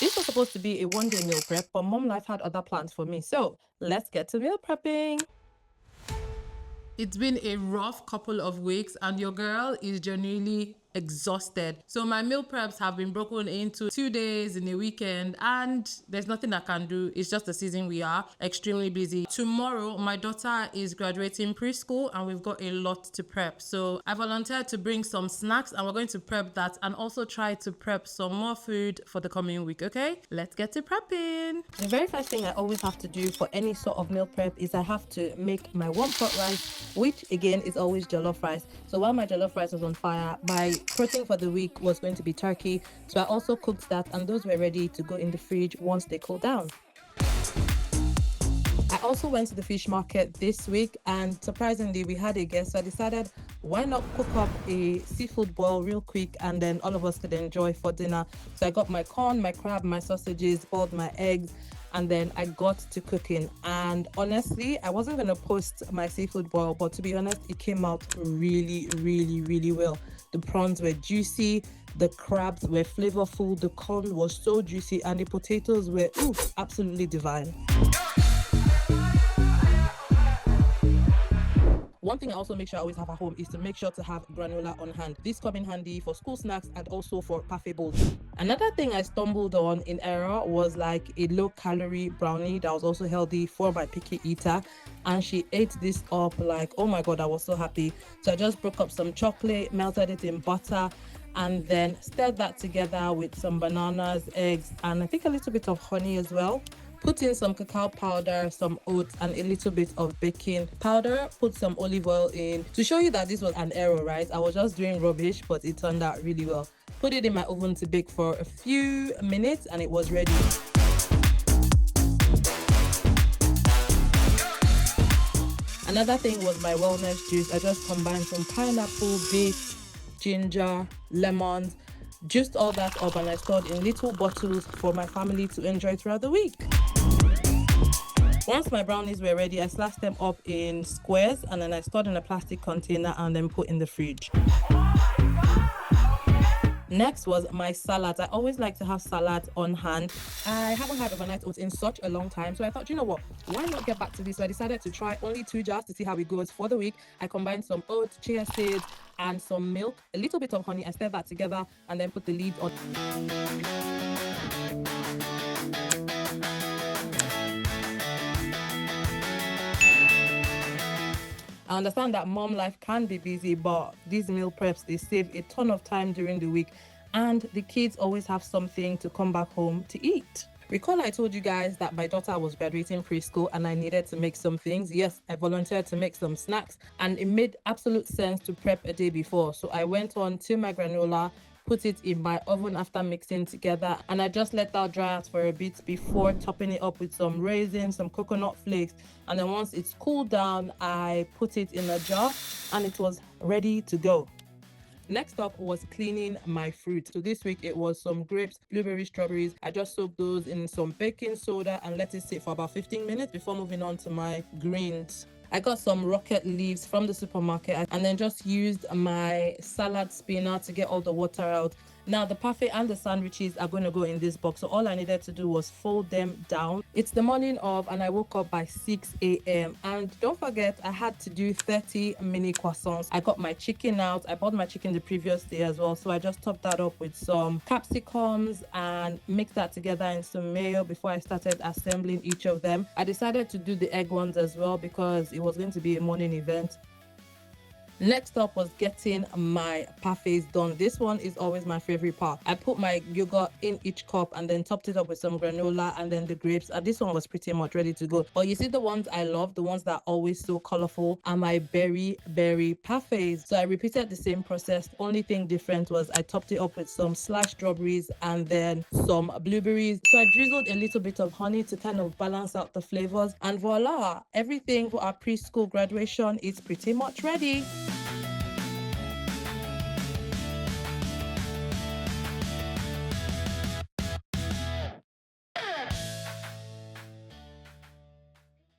This was supposed to be a one-day meal prep, but mom life had other plans for me. So let's get to meal prepping. It's been a rough couple of weeks and your girl is genuinely exhausted. So my meal preps have been broken into 2 days in a weekend and there's nothing I can do. It's just the season we are, extremely busy. Tomorrow, my daughter is graduating preschool and we've got a lot to prep. So I volunteered to bring some snacks and we're going to prep that and also try to prep some more food for the coming week, okay? Let's get to prepping. The very first thing I always have to do for any sort of meal prep is I have to make my warm pot rice, which again is always jollof rice. So while my jollof rice was on fire, my protein for the week was going to be turkey. So I also cooked that and those were ready to go in the fridge once they cool down. I also went to the fish market this week and surprisingly we had a guest, so I decided why not cook up a seafood boil real quick and then all of us could enjoy for dinner. So I got my corn, my crab, my sausages, boiled my eggs, and then I got to cooking. And honestly, I wasn't going to post my seafood boil, but to be honest, it came out really, really, really well. The prawns were juicy, the crabs were flavorful, the corn was so juicy, and the potatoes were absolutely divine. One thing I also make sure I always have at home is to make sure to have granola on hand. These come in handy for school snacks and also for Parfait bowls. Another thing I stumbled on in error was like a low-calorie brownie that was also healthy for my picky eater. And she ate this up like, oh my God, I was so happy. So I just broke up some chocolate, melted it in butter, and then stirred that together with some bananas, eggs, and I think a little bit of honey as well. Put in some cacao powder, some oats, and a little bit of baking powder. Put some olive oil in. To show you that this was an error, right? I was just doing rubbish, but it turned out really well. Put it in my oven to bake for a few minutes, and it was ready. Another thing was my wellness juice. I just combined some pineapple, beet, ginger, lemons, juiced all that up, and I stored in little bottles for my family to enjoy throughout the week. Once my brownies were ready, I sliced them up in squares and then I stored in a plastic container and then put in the fridge. Next was my salad. I always like to have salad on hand. I haven't had overnight oats in such a long time, so I thought, you know what, why not get back to this? So I decided to try only 2 jars to see how it goes for the week. I combined some oats, chia seeds, and some milk, a little bit of honey. I stirred that together and then put the lid on. I understand that mom life can be busy, but these meal preps, they save a ton of time during the week and the kids always have something to come back home to eat. Recall I told you guys that my daughter was graduating preschool and I needed to make some things. Yes, I volunteered to make some snacks and it made absolute sense to prep a day before. So I went on to my granola, put it in my oven after mixing together, and I just let that dry out for a bit before topping it up with some raisins, some coconut flakes, and then once it's cooled down, I put it in a jar and it was ready to go. Next up was cleaning my fruit. So this week it was some grapes, blueberries, strawberries. I just soaked those in some baking soda and let it sit for about 15 minutes before moving on to my greens. I got some rocket leaves from the supermarket and then just used my salad spinner to get all the water out. Now the Parfait and the sandwiches are going to go in this box, so all I needed to do was fold them down. It's the morning of and I woke up by 6 a.m. and don't forget I had to do 30 mini croissants. I got my chicken out. I bought my chicken the previous day as well, so I just topped that up with some capsicums and mixed that together in some mayo before I started assembling each of them. I decided to do the egg ones as well because it was going to be a morning event. Next up was getting my parfaits done. This one is always my favorite part. I put my yogurt in each cup and then topped it up with some granola and then the grapes, and this one was pretty much ready to go. But you see, the ones I love, the ones that are always so colorful, are my berry parfaits. So I repeated the same process. The only thing different was I topped it up with some sliced strawberries and then some blueberries. So I drizzled a little bit of honey to kind of balance out the flavors, and voila, everything for our preschool graduation is pretty much ready.